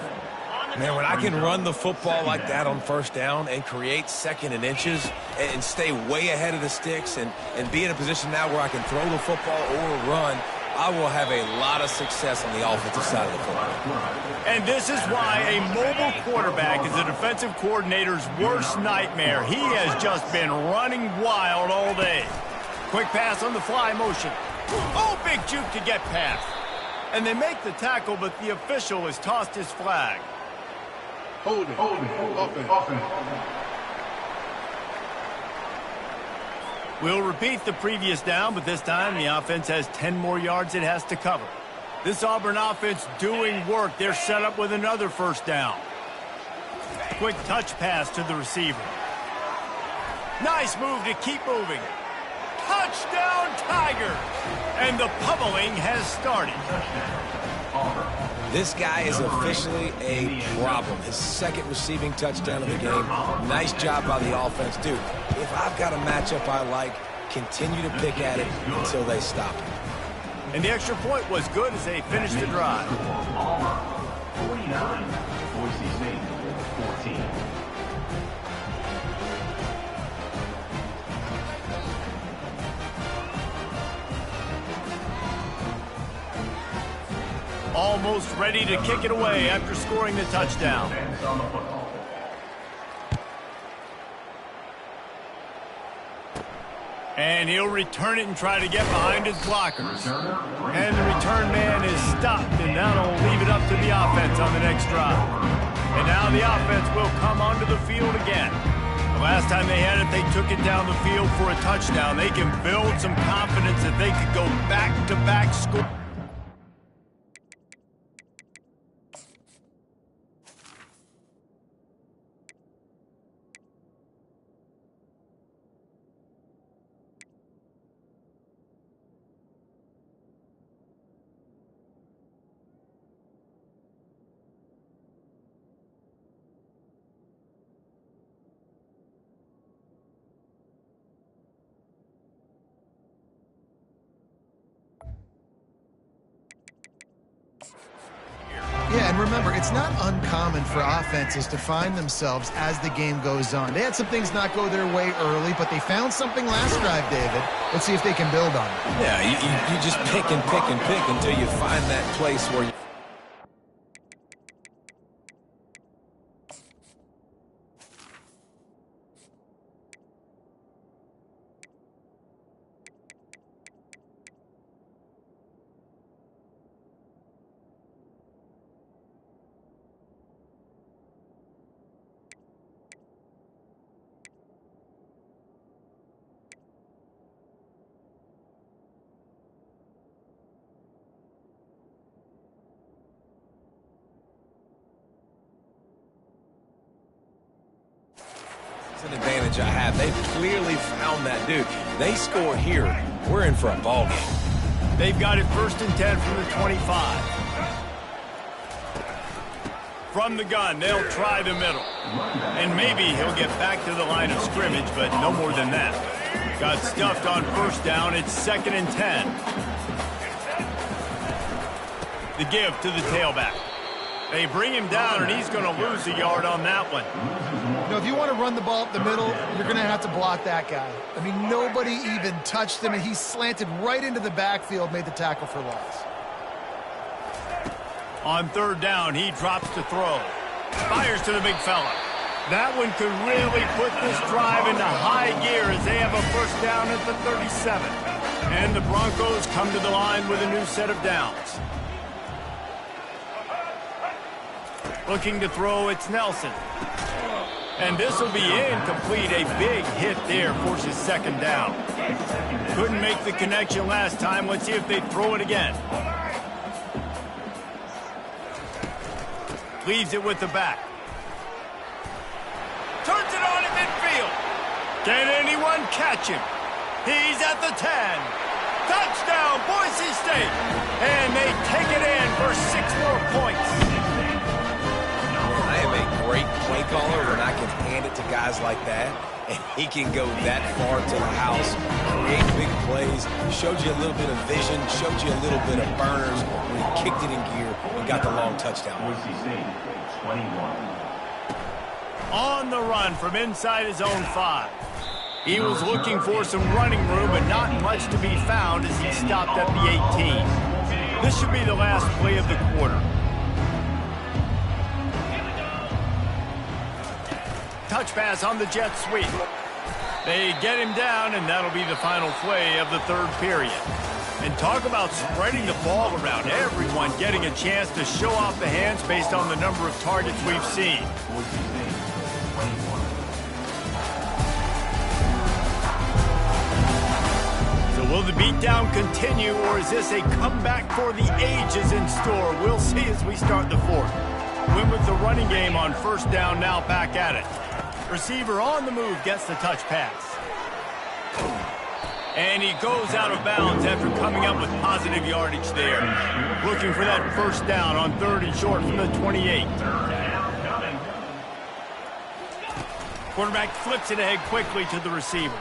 [SPEAKER 3] Man, when I can run the football like that on 1st down and create 2nd and inches and stay way ahead of the sticks and be in a position now where I can throw the football or run, I will have a lot of success on the offensive side of the football.
[SPEAKER 1] And this is why a mobile quarterback is a defensive coordinator's worst nightmare. He has just been running wild all day. Quick pass on the fly motion. Oh, big juke to get past. And they make the tackle, but the official has tossed his flag.
[SPEAKER 7] Hold it. Offense.
[SPEAKER 1] We'll repeat the previous down, but this time the offense has 10 more yards it has to cover. This Auburn offense doing work. They're set up with another 1st down. Quick touch pass to the receiver. Nice move to keep moving. Touchdown, Tigers! And the pummeling has started.
[SPEAKER 3] This guy is officially a problem. His 2nd receiving touchdown of the game. Nice job by the offense. Dude, if I've got a matchup I like, continue to pick at it until they stop it.
[SPEAKER 1] And the extra point was good as they finished the drive.
[SPEAKER 4] 49, Boise State 14.
[SPEAKER 1] Almost ready to kick it away after scoring the touchdown. And he'll return it and try to get behind his blockers. And the return man is stopped, and that'll leave it up to the offense on the next drive. And now the offense will come onto the field again. The last time they had it, they took it down the field for a touchdown. They can build some confidence that they could go back-to-back score.
[SPEAKER 2] Yeah, and remember, it's not uncommon for offenses to find themselves as the game goes on. They had some things not go their way early, but they found something last drive, David. Let's see if they can build on it.
[SPEAKER 3] Yeah, you just pick and pick and pick until you find that place where you... It's an advantage I have. They've clearly found that dude. They score here, we're in for a ball game.
[SPEAKER 1] They've got it 1st and 10 from the 25. From the gun, they'll try the middle. And maybe he'll get back to the line of scrimmage, but no more than that. Got stuffed on 1st down. It's 2nd and 10. The give to the tailback. They bring him down, and he's going to lose a yard on that one.
[SPEAKER 2] You know, if you want to run the ball up the middle, you're going to have to block that guy. I mean, nobody even touched him, and he slanted right into the backfield, made the tackle for loss.
[SPEAKER 1] On 3rd down, he drops to throw. Fires to the big fella. That one could really put this drive into high gear as they have a 1st down at the 37. And the Broncos come to the line with a new set of downs. Looking to throw, it's Nelson. And this will be incomplete. A big hit there forces 2nd down. Couldn't make the connection last time. Let's see if they throw it again. Leaves it with the back. Turns it on in midfield. Can anyone catch him? He's at the 10. Touchdown, Boise State. And they take it in for 6 more points.
[SPEAKER 3] I am a great play caller when I can hand it to guys like that, and he can go that far to the house, create big plays, showed you a little bit of vision, showed you a little bit of burners when he kicked it in gear and got the long touchdown.
[SPEAKER 4] Boise State, 21.
[SPEAKER 1] On the run from inside his own 5. He was looking for some running room, but not much to be found as he stopped at the 18. This should be the last play of the quarter. Touch pass on the jet sweep. They get him down, and that'll be the final play of the 3rd period. And talk about spreading the ball around. Everyone getting a chance to show off the hands based on the number of targets we've seen. So will the beatdown continue, or is this a comeback for the ages in store? We'll see as we start the 4th. Win with the running game on 1st down, now back at it. Receiver on the move gets the touch pass. And he goes out of bounds after coming up with positive yardage there. Looking for that 1st down on 3rd and short from the 28. Quarterback flips it ahead quickly to the receiver.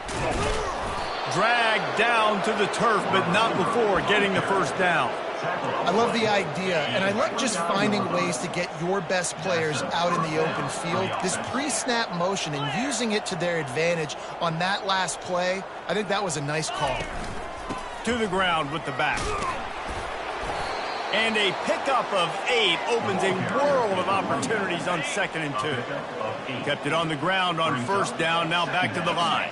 [SPEAKER 1] Dragged down to the turf, but not before getting the 1st down.
[SPEAKER 2] I love the idea, and I like just finding ways to get your best players out in the open field. This pre-snap motion and using it to their advantage on that last play, I think that was a nice call.
[SPEAKER 1] To the ground with the back. And a pickup of 8 opens a world of opportunities on 2nd and 2. Kept it on the ground on 1st down, now back to the line.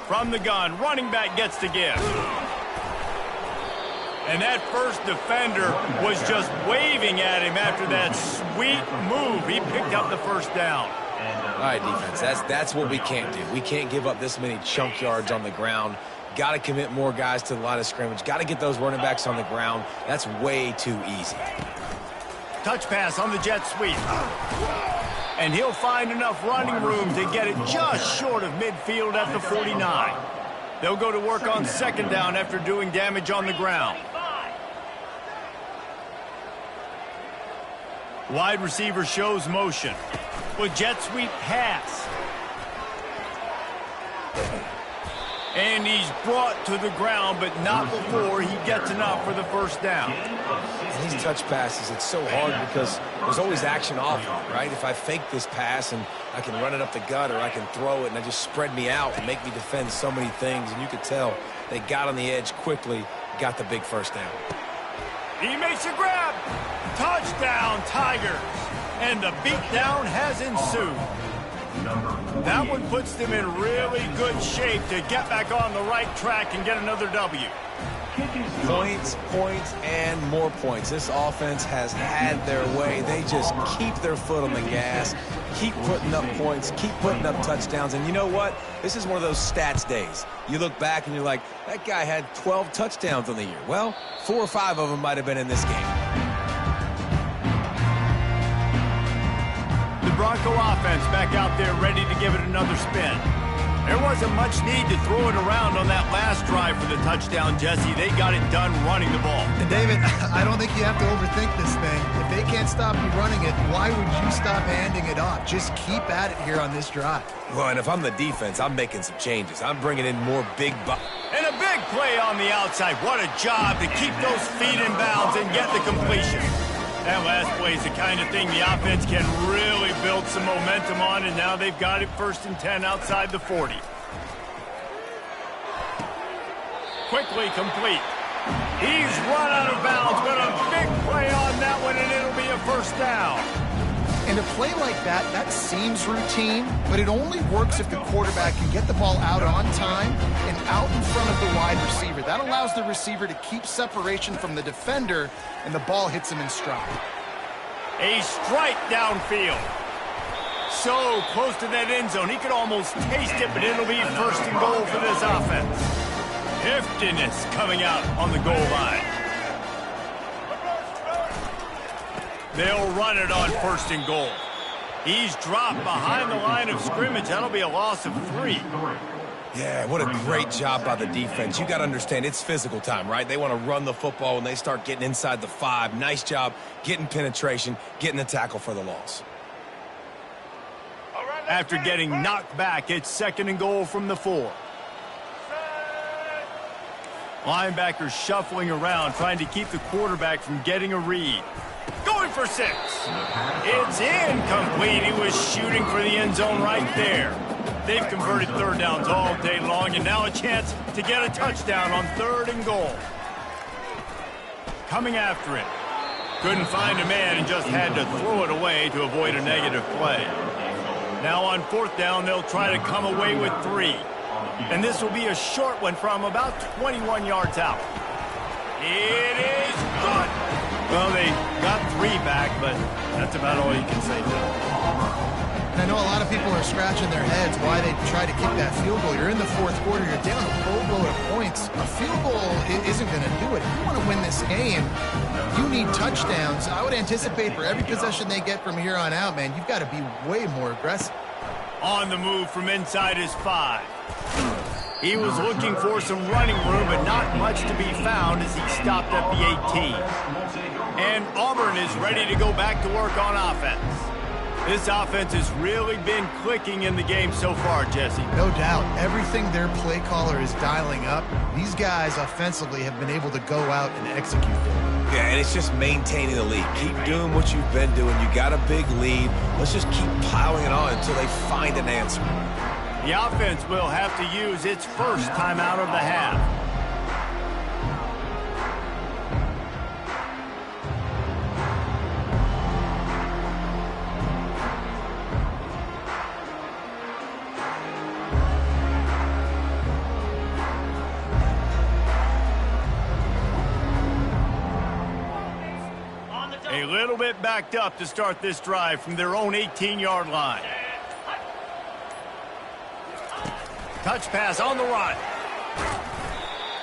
[SPEAKER 1] From the gun, running back gets to give. And that first defender was just waving at him after that sweet move. He picked up the 1st down.
[SPEAKER 3] All right, defense, that's what we can't do. We can't give up this many chunk yards on the ground. Got to commit more guys to the line of scrimmage. Got to get those running backs on the ground. That's way too easy.
[SPEAKER 1] Touch pass on the jet sweep. And he'll find enough running room to get it just short of midfield at the 49. They'll go to work on 2nd down after doing damage on the ground. Wide receiver shows motion. With jet sweep pass. And he's brought to the ground, but not before he gets enough for the 1st down.
[SPEAKER 3] And these touch passes, it's so hard because there's always action off of it, right? If I fake this pass and I can run it up the gut or I can throw it and I just spread me out and make me defend so many things, and you could tell they got on the edge quickly, got the big 1st down.
[SPEAKER 1] He makes a grab. Touchdown, Tigers. And the beatdown has ensued. That one puts them in really good shape to get back on the right track and get another W.
[SPEAKER 3] Points, points, and more points. This offense has had their way. They just keep their foot on the gas, keep putting up points, keep putting up touchdowns. And you know what? This is one of those stats days. You look back and you're like, that guy had 12 touchdowns on the year. Well, 4 or 5 of them might have been in this game.
[SPEAKER 1] The Bronco offense back out there ready to give it another spin. There wasn't much need to throw it around on that last drive for the touchdown, Jesse. They got it done running the ball.
[SPEAKER 2] And David, I don't think you have to overthink this thing. If they can't stop you running it, why would you stop handing it off? Just keep at it here on this drive.
[SPEAKER 3] Well, and if I'm the defense, I'm making some changes. I'm bringing in more big
[SPEAKER 1] And a big play on the outside. What a job to keep those feet in bounds and get the completion. That last play is the kind of thing the offense can really build some momentum on, and now they've got it 1st and 10 outside the 40. Quickly complete. He's run out of bounds, but a big play on that one, and it'll be a 1st down.
[SPEAKER 2] And a play like that, that seems routine, but it only works if the quarterback can get the ball out on time and out in front of the wide receiver. That allows the receiver to keep separation from the defender, and the ball hits him in stride.
[SPEAKER 1] A strike downfield. So close to that end zone, he could almost taste it, but it'll be 1st and goal for this offense. Heftiness coming out on the goal line. They'll run it on 1st and goal. He's dropped behind the line of scrimmage. That'll be a loss of 3.
[SPEAKER 3] Yeah, what a great job by the defense. You got to understand, it's physical time, right? They want to run the football when they start getting inside the 5. Nice job getting penetration, getting the tackle for the loss.
[SPEAKER 1] After getting knocked back, it's 2nd and goal from the 4. Linebackers shuffling around, trying to keep the quarterback from getting a read. Going for 6. It's incomplete. He was shooting for the end zone right there. They've converted 3rd downs all day long, and now a chance to get a touchdown on 3rd and goal. Coming after it. Couldn't find a man and just had to throw it away to avoid a negative play. Now on 4th down, they'll try to come away with 3. And this will be a short one from about 21 yards out. It is good. Well, they got 3 back, but that's about all you can say to them.
[SPEAKER 2] And I know a lot of people are scratching their heads why they try to kick that field goal. You're in the 4th quarter. You're down a boatload of points. A field goal isn't going to do it. If you want to win this game, you need touchdowns. I would anticipate for every possession they get from here on out, man, you've got to be way more aggressive.
[SPEAKER 1] On the move from inside his 5. He was looking for some running room, but not much to be found as he stopped at the 18. And Auburn is ready to go back to work on offense. This offense has really been clicking in the game so far, Jesse.
[SPEAKER 2] No doubt. Everything their play caller is dialing up, these guys offensively have been able to go out and execute it.
[SPEAKER 3] Yeah, and it's just maintaining the lead. Keep doing what you've been doing. You got a big lead. Let's just keep piling it on until they find an answer.
[SPEAKER 1] The offense will have to use its 1st timeout of the half. A little bit backed up to start this drive from their own 18-yard line. Touch pass on the run.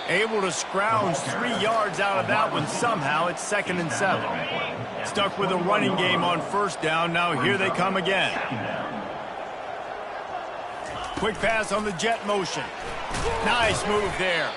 [SPEAKER 1] Able to scrounge 3 yards out of that one somehow. It's 2nd and 7. Stuck with a running game on 1st down. Now here they come again. Quick pass on the jet motion. Nice move there.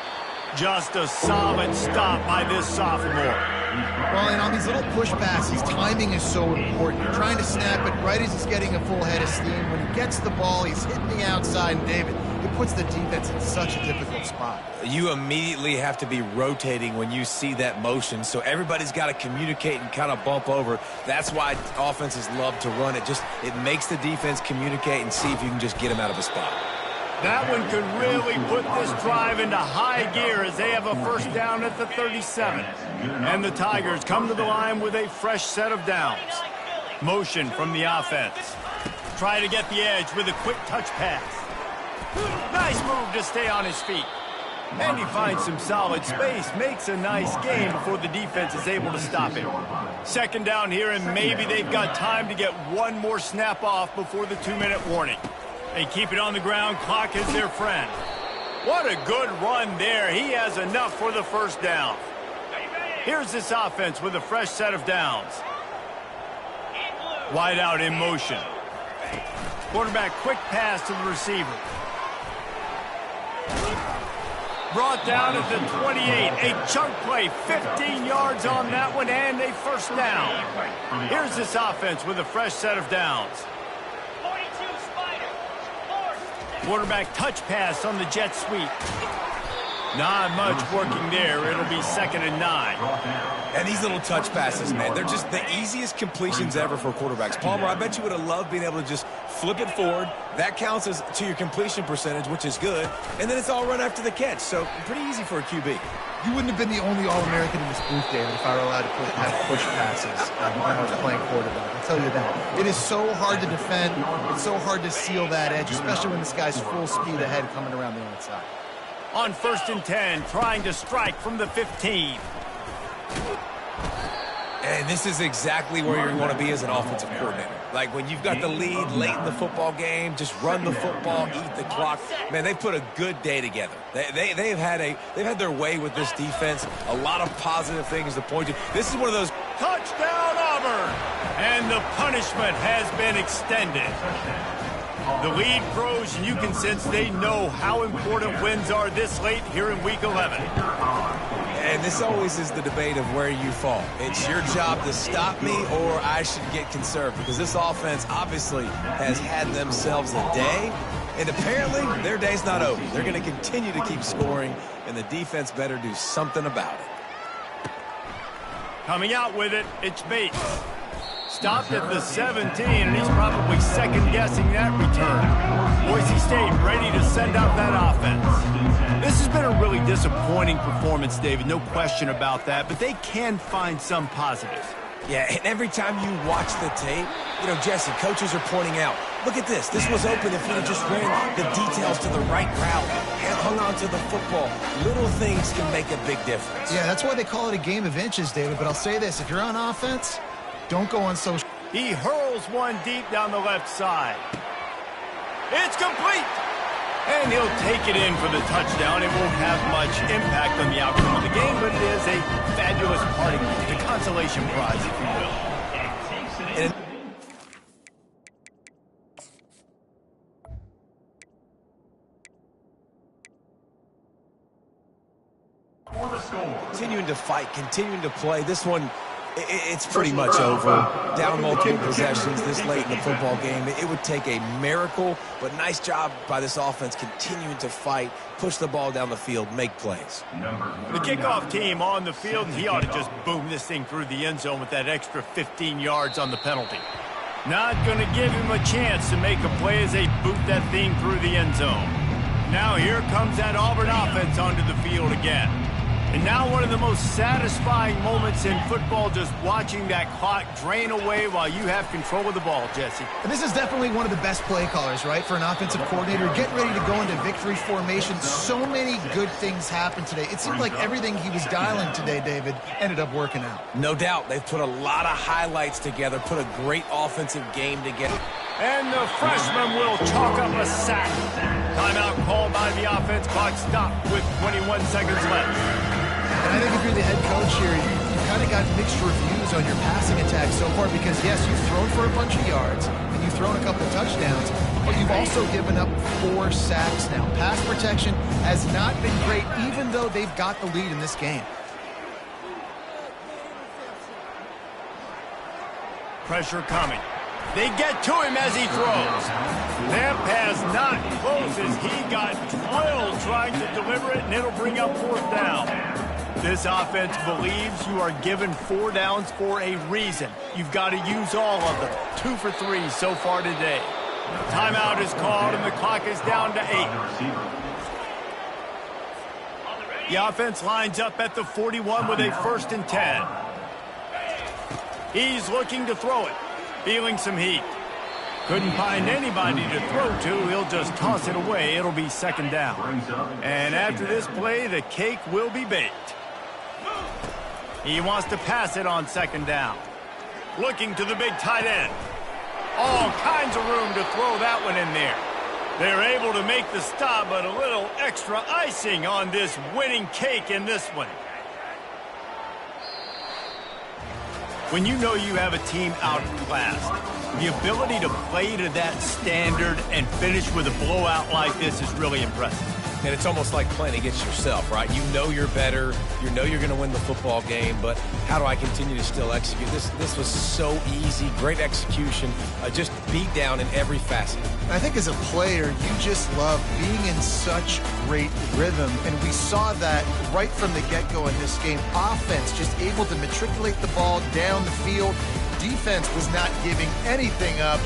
[SPEAKER 1] Just a solid stop by this sophomore.
[SPEAKER 2] Well, and on these little push passes, timing is so important. You're trying to snap it right as he's getting a full head of steam. When he gets the ball, he's hitting the outside, and David, it puts the defense in such a difficult spot.
[SPEAKER 3] You immediately have to be rotating when you see that motion, so everybody's got to communicate and kind of bump over. That's why offenses love to run it. It makes the defense communicate and see if you can just get him out of a spot.
[SPEAKER 1] That one could really put this drive into high gear as they have a 1st down at the 37. And the Tigers come to the line with a fresh set of downs. Motion from the offense. Try to get the edge with a quick touch pass. Nice move to stay on his feet. And he finds some solid space, makes a nice game before the defense is able to stop him. Second down here, and maybe they've got time to get one more snap off before the 2-minute warning. They keep it on the ground. Clock is their friend. What a good run there. He has enough for the first down. Here's this offense with a fresh set of downs. Wide out in motion. Quarterback quick pass to the receiver. Brought down at the 28. A chunk play, 15 yards on that one, and a first down. Here's this offense with a fresh set of downs. Quarterback touch pass on the jet sweep. Not much working there. It'll be 2nd and 9.
[SPEAKER 5] And these little touch passes, man, they're just the easiest completions ever for quarterbacks. Palmer, I bet you would have loved being able to just flip it forward. That counts as to your completion percentage, which is good. And then it's all run after the catch. So pretty easy for a QB.
[SPEAKER 2] You wouldn't have been the only All-American in this booth, David, if I were allowed to have push passes when I was playing quarterback. I'll tell you that. It is so hard to defend. It's so hard to seal that edge, especially when this guy's full speed ahead coming around the outside.
[SPEAKER 1] On 1st and 10, trying to strike from the 15.
[SPEAKER 5] And this is exactly where you want to be as an offensive coordinator. Like when you've got the lead late in the football game, just run the football, eat the clock. Man, they've put a good day together. They've had their way with this defense. A lot of positive things to point to. This is one of those
[SPEAKER 1] Touchdown, Auburn! And the punishment has been extended. The lead grows, and you can sense they know how important wins are this late here in Week 11.
[SPEAKER 5] And this always is the debate of where you fall. It's your job to stop me, or I should get conserved, because this offense obviously has had themselves a day, and apparently their day's not over. They're going to continue to keep scoring, and the defense better do something about it.
[SPEAKER 1] Coming out with it, it's Bates. Stopped at the 17, and he's probably second-guessing that return. Boise State ready to send out that offense. This has been a really disappointing performance, David, no question about that, but they can find some positives.
[SPEAKER 5] Yeah, and every time you watch the tape, you know, Jesse, coaches are pointing out, look at this. This was open if we had just ran the details to the right route and hung on to the football. Little things can make a big difference.
[SPEAKER 2] Yeah, that's why they call it a game of inches, David, but I'll say this. If you're on offense, don't go on social.
[SPEAKER 1] He hurls one deep down the left side. It's complete! And he'll take it in for the touchdown. It won't have much impact on the outcome of the game, but it is a fabulous parting gift, a consolation prize, if you will.
[SPEAKER 5] Continuing to fight, continuing to play. This one, it's pretty much over. Down multiple possessions this late in the football game. It would take a miracle, but nice job by this offense continuing to fight, push the ball down the field, make plays.
[SPEAKER 1] The kickoff team on the field, he ought to just boom this thing through the end zone with that extra 15 yards on the penalty. Not going to give him a chance to make a play as they boot that thing through the end zone. Now here comes that Auburn offense onto the field again. And now one of the most satisfying moments in football, just watching that clock drain away while you have control of the ball, Jesse.
[SPEAKER 2] And this is definitely one of the best play callers, right, for an offensive coordinator. Getting ready to go into victory formation. So many good things happened today. It seemed like everything he was dialing today, David, ended up working out.
[SPEAKER 5] No doubt. They've put a lot of highlights together, put a great offensive game together.
[SPEAKER 1] And the freshman will chalk up a sack. Timeout called by the offense. Clock stopped with 21 seconds left.
[SPEAKER 2] And I think if you're the head coach here, you kind of got mixed reviews on your passing attack so far because, yes, you've thrown for a bunch of yards and you've thrown a couple touchdowns, but you've also given up 4 sacks now. Pass protection has not been great, even though they've got the lead in this game.
[SPEAKER 1] Pressure coming. They get to him as he throws. That pass not close as he got drilled trying to deliver it, and it'll bring up 4th down. This offense believes you are given 4 downs for a reason. You've got to use all of them. 2 for 3 so far today. Timeout is called, and the clock is down to 8. The offense lines up at the 41 with a 1st and 10. He's looking to throw it. Feeling some heat. Couldn't find anybody to throw to. He'll just toss it away. It'll be second down. And after this play, the cake will be baked. He wants to pass it on second down. Looking to the big tight end. All kinds of room to throw that one in there. They're able to make the stop, but a little extra icing on this winning cake in this one. When you know you have a team outclassed, the ability to play to that standard and finish with a blowout like this is really impressive.
[SPEAKER 5] And it's almost like playing against yourself, right? You know you're better. You know you're going to win the football game, but how do I continue to still execute? This was so easy. Great execution. Just beat down in every facet.
[SPEAKER 2] I think as a player, you just love being in such great rhythm, and we saw that right from the get-go in this game. Offense just able to matriculate the ball down the field. Defense was not giving anything up.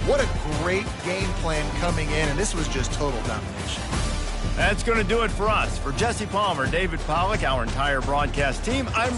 [SPEAKER 2] What a great game plan coming in, and this was just total domination.
[SPEAKER 1] That's going to do it for us. For Jesse Palmer, David Pollack, our entire broadcast team, I'm